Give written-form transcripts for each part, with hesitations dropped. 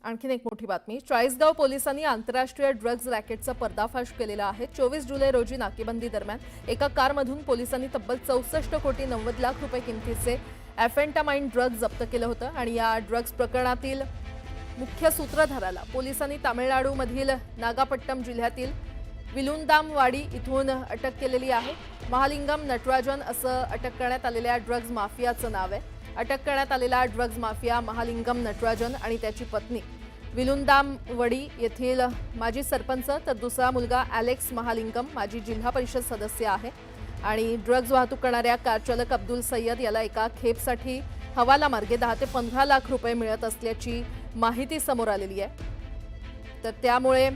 आणखीन एक मोठी बातमी। चाळीसगाव पोलिसांनी आंतरराष्ट्रीय ड्रग्ज रॅकेटचा पर्दाफाश केलेला आहे। 24 जुलै रोजी नाकेबंदी दरम्यान एका कारमधून पोलिसांनी तब्बल 64 कोटी 90 लाख रुपये किमतीचे एफेंटामाइन ड्रग्ज जप्त केलं होतं आणि या ड्रग्ज प्रकरणातील मुख्य सूत्रधाराला पोलिसांनी तामिळनाडूमधील नागापट्टम जिल्ह्यातील विलुंदामवाडी इथून अटक केलेली आहे। महालिंगम नटराजन असं अटक करण्यात आलेल्या ड्रग्ज माफियाचं नाव आहे। अटक करण्यात आलेला ड्रग्ज माफिया महालिंगम नटराजन आणि त्याची पत्नी विलुंदामवाडी येथील माजी सरपंच, तर दुसरा मुलगा अलेक्स महालिंगम माजी जिल्हा परिषद सदस्य आहे आणि ड्रग्ज वाहतूक करणाऱ्या कार चालक अब्दुल सय्यद याला एका खेपसाठी हवाला मार्गे 10 ते 15 लाख रुपये मिळत असल्याची माहिती समोर आलेली आहे। तर त्यामुळे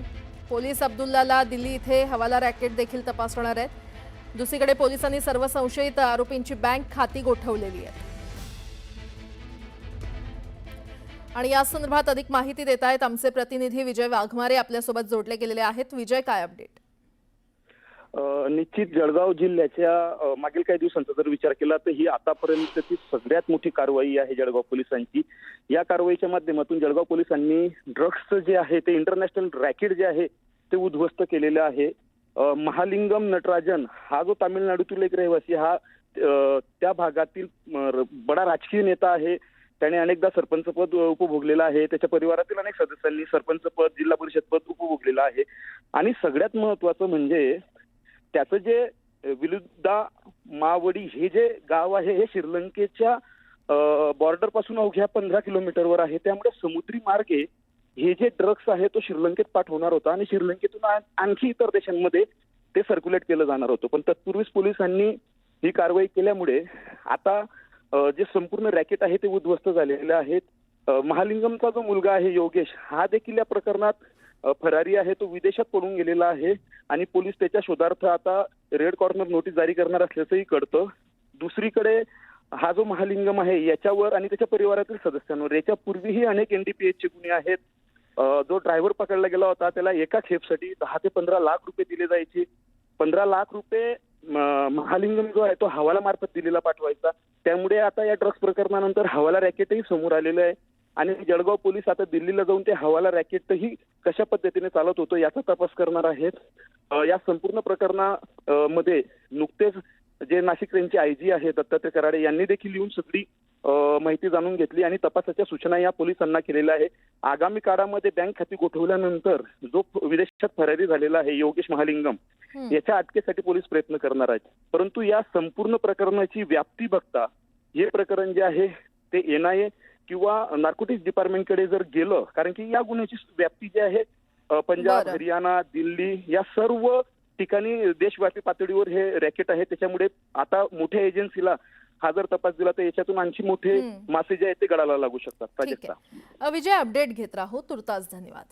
पोलीस अब्दुल्लाला दिल्ली इथे हवाला रॅकेट देखील तपासणार आहेत। दुसरीकडे पोलिसांनी सर्व संशयित आरोपींची बँक खाती गोठवलेली आहेत आणि या संदर्भात अधिक माहिती देत आहेत आमचे प्रतिनिधी विजय वाघमारे आपल्यासोबत जोडले गेलेले आहेत। विजय, काय अपडेट? निश्चित जळगाव जिल्ह्याच्या मागील काही दिवसांचा जर विचार केला तर ही आतापर्यंतची सगळ्यात मोठी कारवाई आहे जळगाव पोलिसांची। या कारवाईच्या माध्यमातून जळगाव पोलिसांनी ड्रग्सचं जे आहे ते इंटरनॅशनल रॅकेट जे आहे ते उद्ध्वस्त केलेलं आहे। महालिंगम नटराजन हा जो तामिळनाडूतील एक रहिवासी, हा त्या भागातील बडा राजकीय नेता आहे। त्याने अनेकदा सरपंच पद उपभोगलेलं आहे। त्याच्या परिवारातील अनेक सदस्यांनी सरपंच पद, जिल्हा परिषद पद उपभोगलेलं आहे आणि सगळ्यात महत्त्वाचं म्हणजे त्याचं जे विलुंदामावडी हे जे गाव आहे हे श्रीलंकेच्या बॉर्डर पासून अवघ्या 15 किलोमीटरवर आहे। त्यामुळे समुद्री मार्गे हे जे ड्रग्स आहे तो श्रीलंकेत पाठवणार होता आणि श्रीलंकेतून आणखी इतर देशांमध्ये ते सर्क्युलेट केलं जाणार होतं। पण तत्पूर्वीच पोलिसांनी ही कारवाई केल्यामुळे आता जे संपूर्ण रॅकेट आहे ते उद्ध्वस्त झालेले आहेत। महालिंगमचा जो मुलगा आहे योगेश, हा देखील या प्रकरणात फरारी आहे। तो विदेशात पळून गेलेला आहे आणि पोलीस त्याच्या शोधार्थ आता रेड कॉर्नर नोटीस जारी करणार असल्याचंही कळतं। दुसरीकडे हा जो महालिंगम आहे याच्यावर आणि त्याच्या परिवारातील सदस्यांवर याच्यापूर्वीही अनेक एनडीपीएसचे गुन्हे आहेत। जो ड्रायव्हर पकडला गेला होता त्याला एका खेपसाठी 10 ते 15 लाख रुपये दिले जायचे। 15 लाख रुपये महालिंगम जो आहे तो हवाला मार्फत दिल्लीला पाठवायचा। त्यामुळे आता या ड्रग्स प्रकरणानंतर हवाला रॅकेटही समोर आलेलं आहे आणि जळगाव पोलीस आता दिल्लीला जाऊन ते हवाला रॅकेटही कशा पद्धतीने चालत होतं याचा तपास करणार आहेत। या संपूर्ण प्रकरणामध्ये नुकतेच जे नाशिक रेंजचे आयजी आहेत दत्तात्रय कराडे यांनी देखील येऊन सगळी माहिती जाणून घेतली आणि तपासाच्या सूचना या पोलिसांना केलेल्या आहे। आगामी काळामध्ये बँक खाती गोठवल्यानंतर जो विदेशात फरारी झालेला आहे योगेश महालिंगम, याच्या अटकेसाठी पोलीस प्रयत्न करणार आहेत। परंतु या संपूर्ण प्रकरणाची व्याप्ती बघता हे प्रकरण जे आहे ते एनआयए किंवा नार्कोटिक्स डिपार्टमेंटकडे जर गेलं, कारण की या गुन्ह्याची व्याप्ती जी आहे पंजाब, हरियाणा, दिल्ली या सर्व ठिकाणी देशव्यापी पातळीवर हे रॅकेट आहे। त्याच्यामुळे आता मोठ्या एजन्सीला हा जर तपास दिला तर याच्यातून आणखी मोठे मासे जे आहेत ते गळाला लागू शकतात। विजय, अपडेट घेत राहू। तुर्तास धन्यवाद।